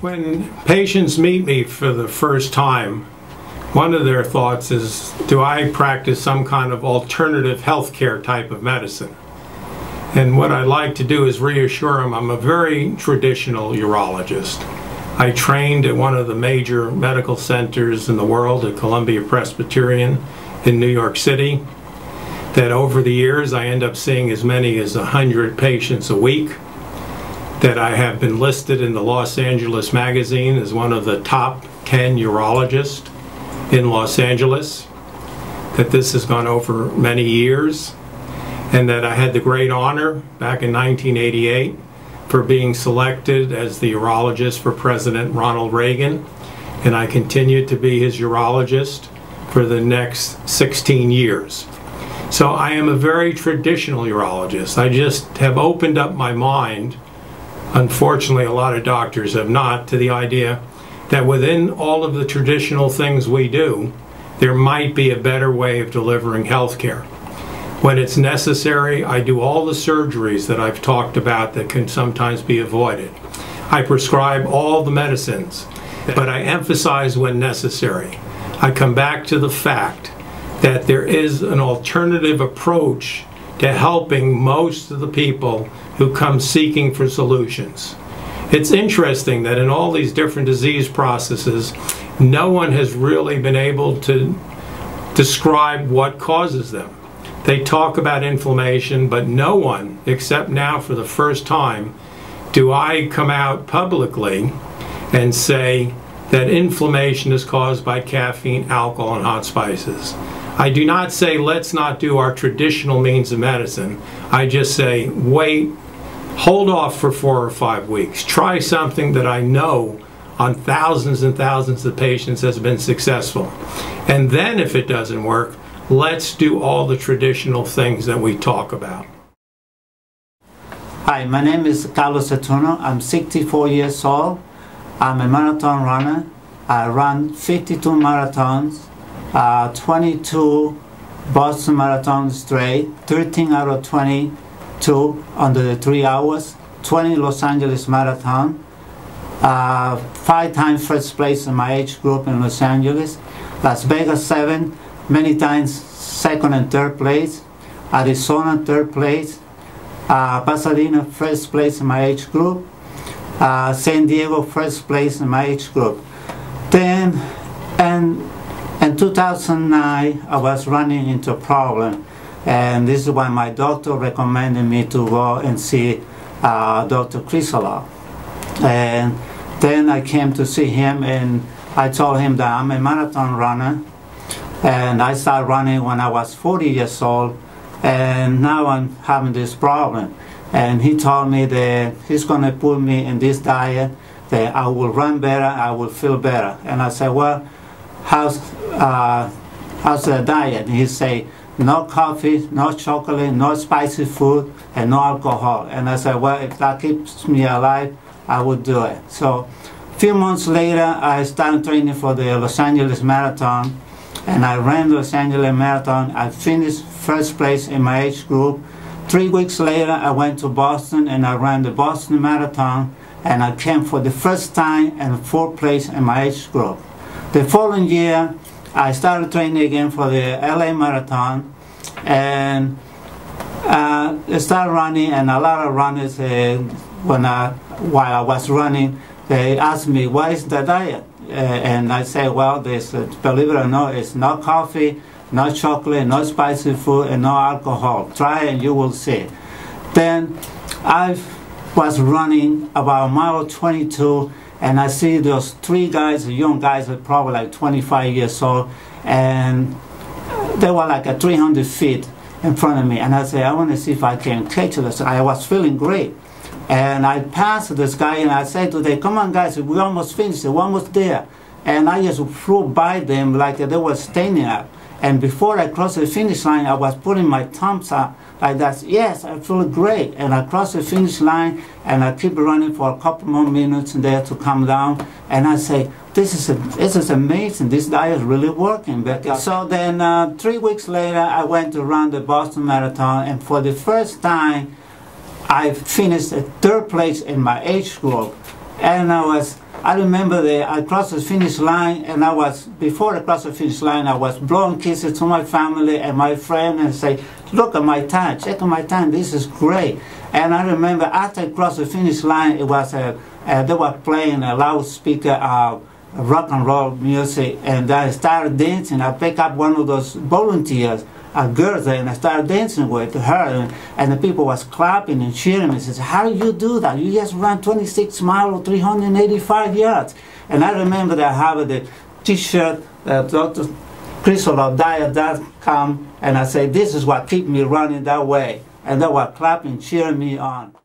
When patients meet me for the first time, one of their thoughts is, do I practice some kind of alternative healthcare type of medicine? And what I like to do is reassure them I'm a very traditional urologist. I trained at one of the major medical centers in the world, at Columbia Presbyterian in New York City, that over the years I end up seeing as many as 100 patients a week, that I have been listed in the Los Angeles Magazine as one of the top 10 urologists in Los Angeles, that this has gone over many years, and that I had the great honor back in 1988 for being selected as the urologist for President Ronald Reagan, and I continued to be his urologist for the next 16 years. So I am a very traditional urologist. I just have opened up my mind, unfortunately a lot of doctors have not, to the idea that within all of the traditional things we do, there might be a better way of delivering health care. When it's necessary, I do all the surgeries that I've talked about that can sometimes be avoided. I prescribe all the medicines, but I emphasize when necessary. I come back to the fact that there is an alternative approach to helping most of the people who come seeking for solutions. It's interesting that in all these different disease processes, no one has really been able to describe what causes them. They talk about inflammation, but no one, except now for the first time, do I come out publicly and say that inflammation is caused by caffeine, alcohol, and hot spices. I do not say let's not do our traditional means of medicine. I just say wait, hold off for 4 or 5 weeks. Try something that I know on thousands and thousands of patients has been successful. And then if it doesn't work, let's do all the traditional things that we talk about. Hi, my name is Carlos Etuno. I'm 64 years old. I'm a marathon runner. I run 52 marathons, 22 Boston marathons straight, 13 out of 22 under the 3 hours, 20 Los Angeles marathon, 5 times first place in my age group in Los Angeles, Las Vegas 7, many times second and third place, Arizona third place, Pasadena first place in my age group, San Diego first place in my age group. Then in 2009 I was running into a problem, and this is why my doctor recommended me to go and see Dr. Krisiloff. And then I came to see him, and I told him that I'm a marathon runner, and I started running when I was 40 years old, and now I'm having this problem. And he told me that he's going to put me in this diet, that I will run better, I will feel better. And I said, well, how's the diet? And he said, no coffee, no chocolate, no spicy food, and no alcohol. And I said, well, if that keeps me alive, I would do it. So a few months later, I started training for the Los Angeles Marathon, and I ran the Los Angeles Marathon. I finished first place in my age group. 3 weeks later, I went to Boston and I ran the Boston Marathon, and I came for the first time in 4th place in my age group. The following year, I started training again for the LA Marathon, and I started running, and a lot of runners, while I was running, they asked me, what is the diet? And I say, well, believe it or not, it's no coffee, no chocolate, no spicy food, and no alcohol. Try it and you will see. Then I was running about mile 22, and I see those 3 guys, young guys, probably like 25 years old, and they were like at 300 feet in front of me. And I said, I want to see if I can catch this. I was feeling great. And I passed this guy, and I said to them, come on guys, we almost finished it, we're almost there. And I just flew by them like they were standing up. And before I crossed the finish line, I was putting my thumbs up like that. Yes, I feel great. And I crossed the finish line, and I keep running for a couple more minutes there to come down. And I say, this is amazing. This diet is really working. So then 3 weeks later, I went to run the Boston Marathon, and for the first time, I finished at 3rd place in my age group. And I was I remember I crossed the finish line, and before I crossed the finish line, I was blowing kisses to my family and my friend and say, look at my time, check out my time, this is great. And I remember after I crossed the finish line, it was they were playing a loudspeaker rock and roll music, and I started dancing. I picked up one of those volunteers, girls, and I started dancing with her, and the people was clapping and cheering me. Says, how do you do that? You just ran 26 miles or 385 yards. And I remember that I have the t-shirt, Dr. Krisiloff diet.com, and I say, this is what keep me running that way. And they were clapping, cheering me on.